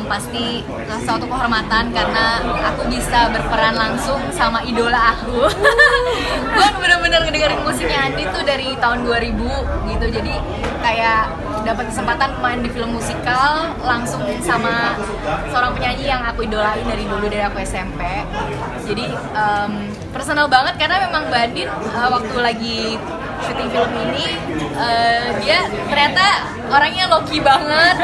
yang pasti suatu kehormatan karena aku bisa berperan langsung sama idola aku. Gue bener-bener ngedengerin musiknya Andi tuh dari tahun 2000 gitu, jadi kayak dapat kesempatan main di film musikal langsung sama seorang penyanyi yang aku idolain dari dulu, dari aku SMP. Jadi personal banget karena memang Mbak Andin waktu lagi syuting film ini dia ternyata orangnya low-key banget.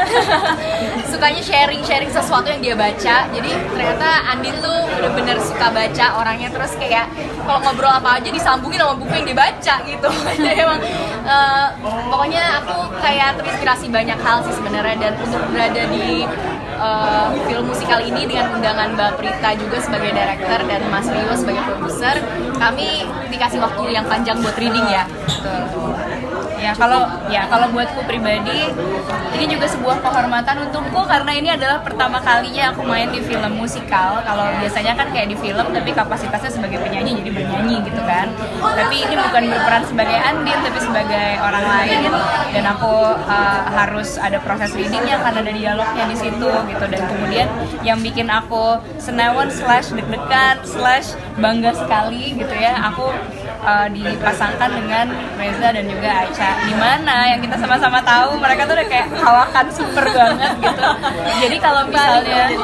Sukanya sharing sesuatu yang dia baca. Jadi ternyata Andin tuh bener-bener suka baca orangnya, terus kayak kalau ngobrol apa aja disambungin sama buku yang dibaca gitu. Jadi emang pokoknya aku kayak terinspirasi banyak hal sih sebenarnya, dan untuk berada di film musikal ini dengan undangan Mbak Prita juga sebagai director dan Mas Rio sebagai produser, kami dikasih waktu yang panjang buat reading ya. Betul. Kalau buatku pribadi ini juga sebuah kehormatan untukku karena ini adalah pertama kalinya aku main di film musikal. Kalau biasanya kan kayak di film tapi kapasitasnya sebagai penyanyi, jadi bernyanyi gitu kan. Tapi ini bukan berperan sebagai Andin tapi sebagai orang lain, dan aku harus ada proses readingnya karena ada dialognya di situ gitu. Dan kemudian yang bikin aku senewan / deg-degan / bangga sekali gitu ya, aku dipasangkan dengan Reza dan juga Acha, dimana yang kita sama-sama tahu mereka tuh udah kayak kawakan super banget gitu. Jadi kalau misalnya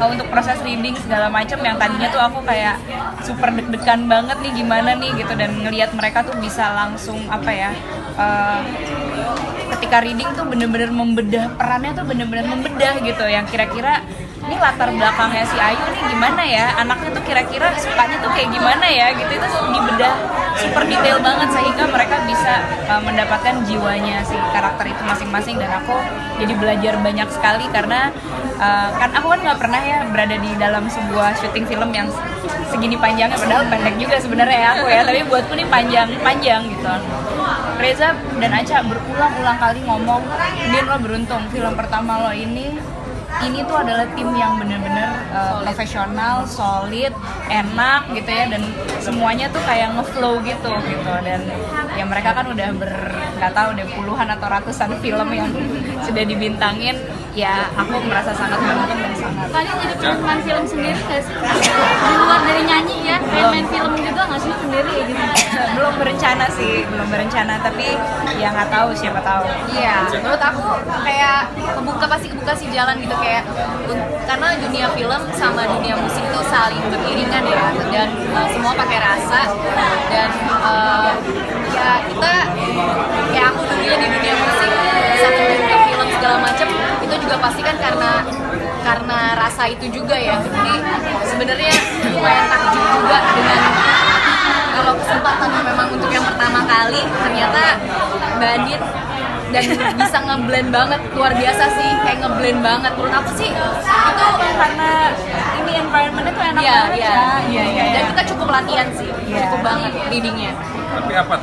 untuk proses reading segala macam yang tadinya tuh aku kayak super deg-degan banget nih gimana nih gitu, dan ngelihat mereka tuh bisa langsung ketika reading tuh bener-bener membedah perannya, tuh bener-bener membedah gitu, yang kira-kira ini latar belakangnya si Ayu nih gimana ya, anaknya tuh kira-kira sukanya tuh kayak gimana ya gitu, itu dibedah super detail banget sehingga mereka bisa mendapatkan jiwanya si karakter itu masing-masing. Dan aku jadi belajar banyak sekali karena kan aku kan nggak pernah ya berada di dalam sebuah syuting film yang segini panjangnya, padahal pendek juga sebenarnya ya aku ya, tapi buatku nih panjang gitu. Reza dan Acha berulang-ulang kali ngomong, Din lo beruntung, film pertama lo ini tuh adalah tim yang bener-bener profesional, solid, enak gitu ya, dan semuanya tuh kayak ngeflow gitu. Dan ya mereka kan udah nggak tahu deh puluhan atau ratusan film yang sudah dibintangin, ya aku merasa sangat beruntung dan sangat. Kalian jadi pernah main film sendiri nggak sih? Di luar dari nyanyi ya, kayak main film juga nggak sih sendiri ya gitu? belum berencana, tapi ya nggak tahu, siapa tahu. Iya, menurut aku kayak pasti kebuka sih jalan gitu, kayak karena dunia film sama dunia musik itu saling beriringan ya, dan semua pakai rasa, dan ya kita kayak aku dulunya di dunia musik bisa terjun ke film segala macam, itu juga pasti kan karena rasa itu juga ya. Jadi sebenarnya lumayan takjub juga dengan kalau kesempatan memang untuk yang pertama kali ternyata Mbak Andin dan bisa ngeblend banget, luar biasa sih, kayak ngeblend banget. Menurut aku sih itu Karena ini environment-nya tuh enak banget ya. Dan kita cukup latihan sih, cukup banget readingnya. Tapi apa